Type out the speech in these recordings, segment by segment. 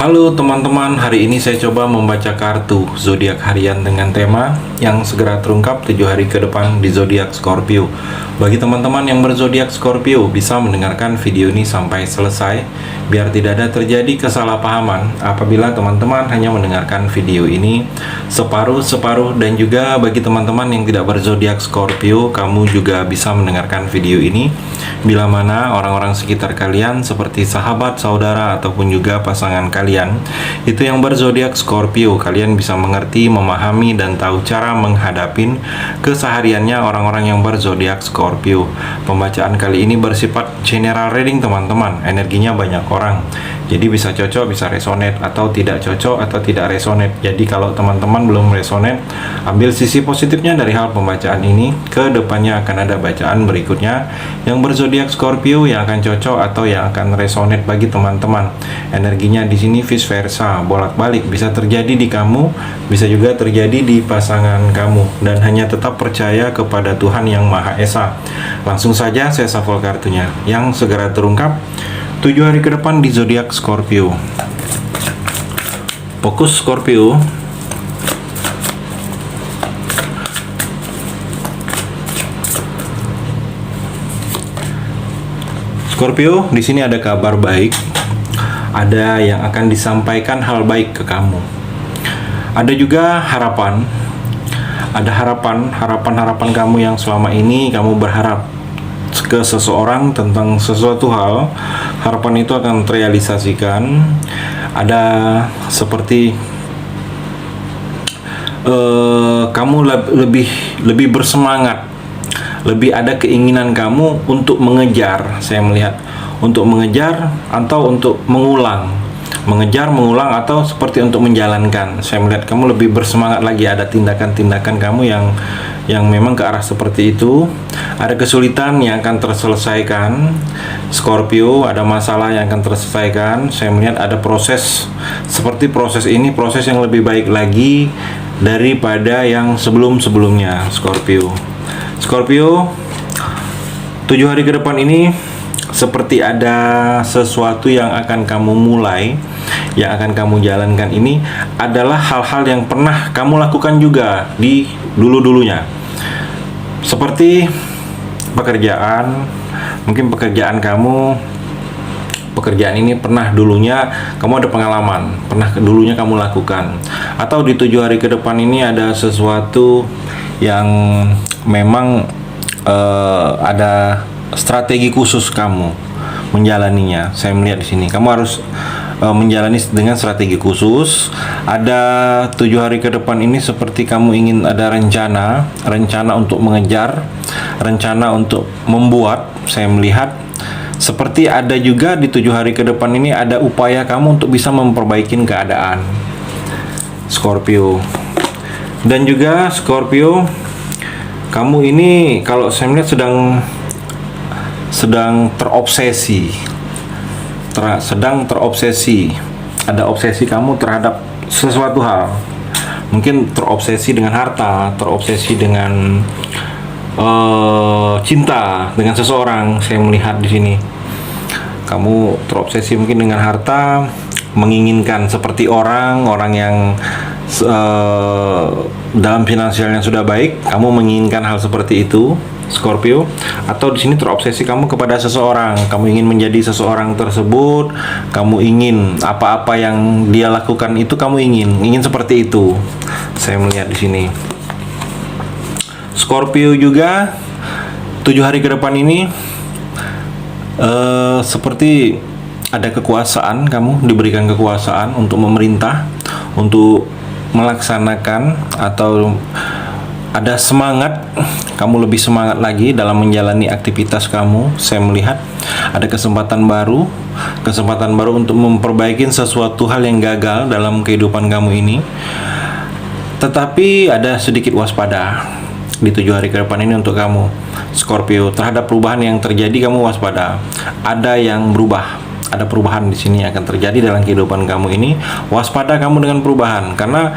Halo teman-teman, hari ini saya coba membaca kartu zodiak harian dengan tema yang segera terungkap 7 hari ke depan di zodiak Scorpio. Bagi teman-teman yang berzodiak Scorpio bisa mendengarkan video ini sampai selesai biar tidak ada terjadi kesalahpahaman apabila teman-teman hanya mendengarkan video ini separuh-separuh, dan juga bagi teman-teman yang tidak berzodiak Scorpio, kamu juga bisa mendengarkan video ini bila mana orang-orang sekitar kalian seperti sahabat, saudara, ataupun juga pasangan kalian itu yang berzodiak Scorpio. Kalian bisa mengerti, memahami, dan tahu cara menghadapin kesehariannya orang-orang yang berzodiak Scorpio. Pembacaan kali ini bersifat general reading teman-teman, energinya banyak orang, jadi bisa cocok, bisa resonate, atau tidak cocok atau tidak resonate. Jadi kalau teman-teman belum resonate, ambil sisi positifnya dari hal pembacaan ini. Ke depannya akan ada bacaan berikutnya yang berzodiak Scorpio yang akan cocok atau yang akan resonate bagi teman-teman. Energinya di sini vice versa, bolak-balik, bisa terjadi di kamu, bisa juga terjadi di pasangan kamu, dan hanya tetap percaya kepada Tuhan Yang Maha Esa. Langsung saja saya shuffle kartunya yang segera terungkap 7 hari ke depan di zodiak Scorpio. Fokus Scorpio. Scorpio, di sini ada kabar baik. Ada yang akan disampaikan hal baik ke kamu. Ada juga harapan. Ada harapan kamu yang selama ini kamu berharap ke seseorang tentang sesuatu hal. Harapan itu akan terrealisasikan. Ada seperti kamu lebih bersemangat, lebih ada keinginan kamu untuk mengejar. Saya melihat untuk mengejar atau untuk mengulang, mengulang, atau seperti untuk menjalankan. Saya melihat kamu lebih bersemangat lagi. Ada tindakan-tindakan kamu yang memang ke arah seperti itu. Ada kesulitan yang akan terselesaikan Scorpio, ada masalah yang akan terselesaikan. Saya melihat ada proses, seperti proses ini proses yang lebih baik lagi daripada yang sebelum-sebelumnya. Scorpio, 7 hari ke depan ini seperti ada sesuatu yang akan kamu mulai, yang akan kamu jalankan. Ini adalah hal-hal yang pernah kamu lakukan juga di dulu-dulunya. Seperti pekerjaan, mungkin pekerjaan ini pernah dulunya kamu ada pengalaman, pernah dulunya kamu lakukan. Atau di 7 hari ke depan ini ada sesuatu yang memang ada strategi khusus kamu menjalaninya. Saya melihat di sini kamu harus menjalani dengan strategi khusus. Ada 7 hari ke depan ini seperti kamu ingin ada rencana untuk mengejar, rencana untuk membuat. Saya melihat seperti ada juga di 7 hari ke depan ini ada upaya kamu untuk bisa memperbaiki keadaan Scorpio. Dan juga Scorpio, kamu ini kalau saya melihat sedang terobsesi. Ada obsesi kamu terhadap sesuatu hal. Mungkin terobsesi dengan harta, terobsesi dengan cinta dengan seseorang. Saya melihat di sini kamu terobsesi mungkin dengan harta, menginginkan seperti orang yang dalam finansialnya sudah baik. Kamu menginginkan hal seperti itu Scorpio. Atau di sini terobsesi kamu kepada seseorang, kamu ingin menjadi seseorang tersebut, kamu ingin apa-apa yang dia lakukan itu kamu ingin seperti itu. Saya melihat di sini Scorpio juga 7 hari ke depan ini seperti ada kekuasaan, kamu diberikan kekuasaan untuk memerintah, untuk melaksanakan, atau ada semangat, kamu lebih semangat lagi dalam menjalani aktivitas kamu. Saya melihat ada kesempatan baru untuk memperbaiki sesuatu hal yang gagal dalam kehidupan kamu ini. Tetapi ada sedikit waspada di 7 hari ke depan ini untuk kamu Scorpio. Terhadap perubahan yang terjadi kamu waspada. Ada yang berubah, ada perubahan di sini akan terjadi dalam kehidupan kamu ini. Waspada kamu dengan perubahan, karena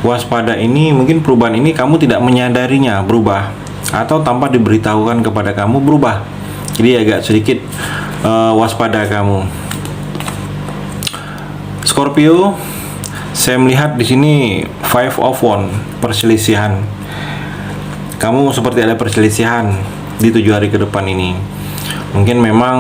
waspada ini mungkin perubahan ini kamu tidak menyadarinya berubah, atau tanpa diberitahukan kepada kamu berubah. Jadi agak sedikit waspada kamu Scorpio, saya melihat di sini Five of Wands, perselisihan. Kamu seperti ada perselisihan di 7 hari ke depan ini. Mungkin memang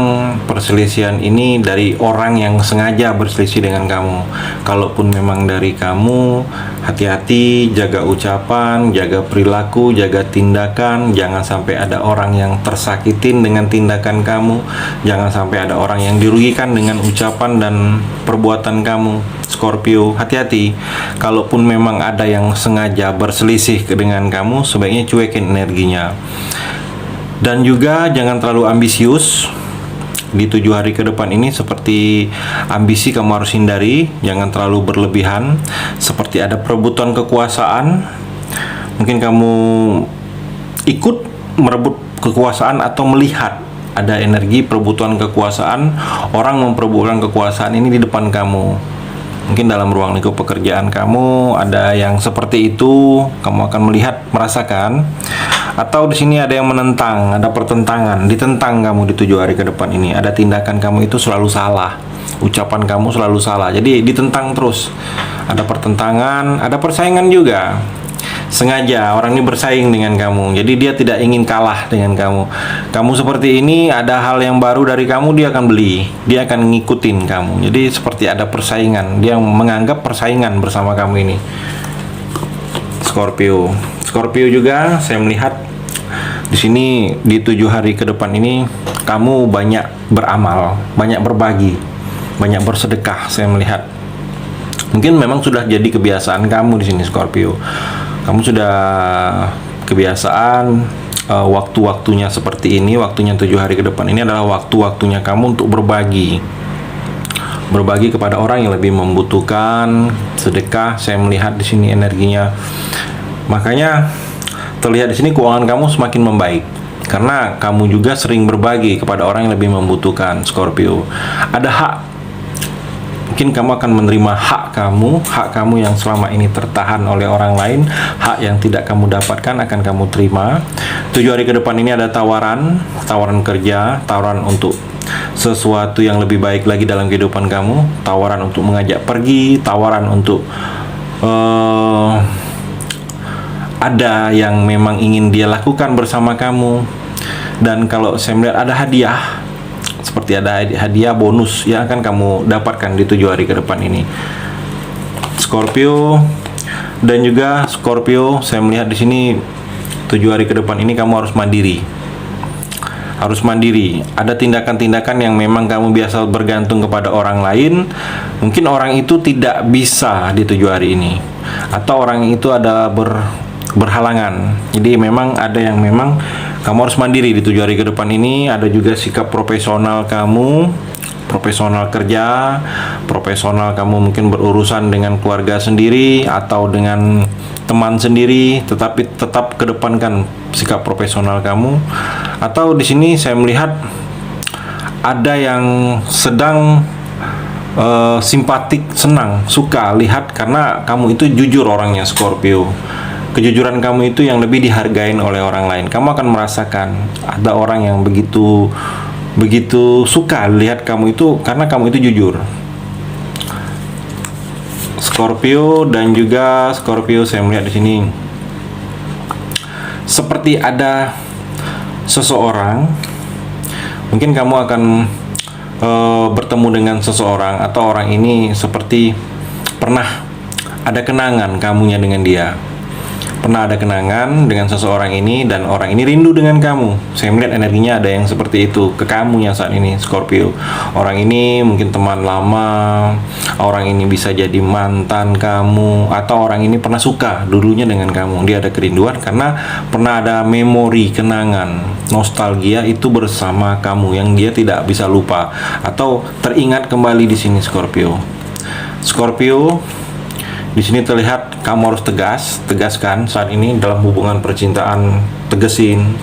perselisihan ini dari orang yang sengaja berselisih dengan kamu. Kalaupun memang dari kamu, hati-hati, jaga ucapan, jaga perilaku, jaga tindakan. Jangan sampai ada orang yang tersakitin dengan tindakan kamu. Jangan sampai ada orang yang dirugikan dengan ucapan dan perbuatan kamu. Scorpio, hati-hati. Kalaupun memang ada yang sengaja berselisih dengan kamu, sebaiknya cuekin energinya. Dan juga jangan terlalu ambisius di 7 hari ke depan ini. Seperti ambisi kamu harus hindari, jangan terlalu berlebihan. Seperti ada perebutan kekuasaan, mungkin kamu ikut merebut kekuasaan atau melihat ada energi perebutan kekuasaan. Orang memperebutkan kekuasaan ini di depan kamu. Mungkin dalam ruang lingkup pekerjaan kamu ada yang seperti itu, kamu akan melihat, merasakan. Atau di sini ada yang menentang, ada pertentangan, ditentang kamu di 7 hari ke depan ini. Ada tindakan kamu itu selalu salah, ucapan kamu selalu salah, jadi ditentang terus. Ada pertentangan, ada persaingan juga. Sengaja orang ini bersaing dengan kamu, jadi dia tidak ingin kalah dengan kamu. Kamu seperti ini, ada hal yang baru dari kamu, dia akan beli, dia akan ngikutin kamu. Jadi seperti ada persaingan, dia menganggap persaingan bersama kamu ini. Scorpio, Scorpio juga saya melihat di sini di 7 hari ke depan ini kamu banyak beramal, banyak berbagi, banyak bersedekah. Saya melihat mungkin memang sudah jadi kebiasaan kamu di sini Scorpio. Kamu sudah kebiasaan waktu-waktunya seperti ini, waktunya 7 hari ke depan ini adalah waktu-waktunya kamu untuk berbagi. Berbagi kepada orang yang lebih membutuhkan, sedekah. Saya melihat di sini energinya. Makanya terlihat di sini keuangan kamu semakin membaik karena kamu juga sering berbagi kepada orang yang lebih membutuhkan. Scorpio, ada hak, mungkin kamu akan menerima hak kamu yang selama ini tertahan oleh orang lain. Hak yang tidak kamu dapatkan akan kamu terima. 7 hari ke depan ini ada tawaran kerja, tawaran untuk sesuatu yang lebih baik lagi dalam kehidupan kamu, tawaran untuk mengajak pergi, tawaran untuk ada yang memang ingin dia lakukan bersama kamu. Dan kalau saya melihat ada hadiah, seperti ada hadiah bonus yang akan kamu dapatkan di 7 hari ke depan ini Scorpio. Dan juga Scorpio, saya melihat di sini 7 hari ke depan ini kamu harus mandiri. Harus mandiri. Ada tindakan-tindakan yang memang kamu biasa bergantung kepada orang lain. Mungkin orang itu tidak bisa di 7 hari ini, atau orang itu ada berhalangan. Jadi memang ada yang memang kamu harus mandiri di 7 hari ke depan ini. Ada juga sikap profesional kamu, profesional kerja, profesional kamu mungkin berurusan dengan keluarga sendiri atau dengan teman sendiri, tetapi tetap kedepankan sikap profesional kamu. Atau di sini saya melihat ada yang sedang simpatik, senang, suka lihat karena kamu itu jujur orangnya Scorpio. Kejujuran kamu itu yang lebih dihargain oleh orang lain. Kamu akan merasakan ada orang yang begitu suka lihat kamu itu karena kamu itu jujur. Scorpio. Dan juga Scorpio, saya melihat di sini seperti ada seseorang, mungkin kamu akan bertemu dengan seseorang, atau orang ini seperti pernah ada kenangan kamunya dengan dia. Pernah ada kenangan dengan seseorang ini, dan orang ini rindu dengan kamu. Saya melihat energinya ada yang seperti itu ke kamu yang saat ini Scorpio. Orang ini mungkin teman lama, orang ini bisa jadi mantan kamu, atau orang ini pernah suka dulunya dengan kamu. Dia ada kerinduan karena pernah ada memori, kenangan, nostalgia itu bersama kamu yang dia tidak bisa lupa atau teringat kembali di sini Scorpio. Scorpio, di sini terlihat kamu harus tegaskan saat ini dalam hubungan percintaan. Tegesin,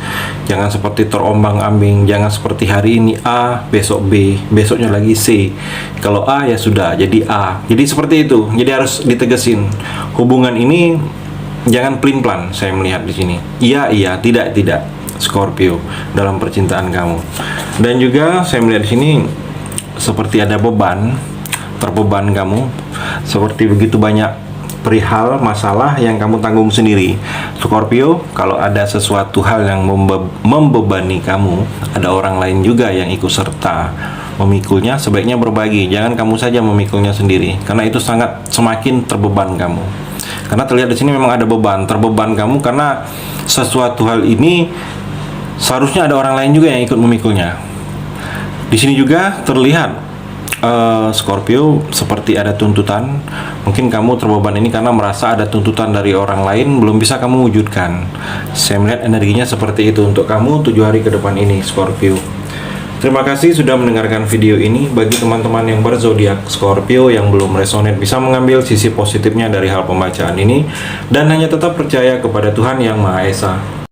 jangan seperti terombang-ambing, jangan seperti hari ini A, besok B, besoknya lagi C. Kalau A ya sudah jadi A. Jadi seperti itu. Jadi harus ditegesin. Hubungan ini jangan pelin-pelan. Saya melihat di sini. Iya, tidak Scorpio dalam percintaan kamu. Dan juga saya melihat di sini seperti ada beban terbeban kamu, seperti begitu banyak perihal masalah yang kamu tanggung sendiri. Scorpio, kalau ada sesuatu hal yang membebani kamu, ada orang lain juga yang ikut serta memikulnya. Sebaiknya berbagi, jangan kamu saja memikulnya sendiri, karena itu sangat semakin terbeban kamu. Karena terlihat di sini memang ada terbeban kamu, karena sesuatu hal ini seharusnya ada orang lain juga yang ikut memikulnya. Di sini juga terlihat Scorpio seperti ada tuntutan. Mungkin kamu terbeban ini karena merasa ada tuntutan dari orang lain belum bisa kamu wujudkan. Saya melihat energinya seperti itu untuk kamu 7 hari ke depan ini, Scorpio. Terima kasih sudah mendengarkan video ini. Bagi teman-teman yang berzodiak Scorpio yang belum resonate, bisa mengambil sisi positifnya dari hal pembacaan ini dan hanya tetap percaya kepada Tuhan Yang Maha Esa.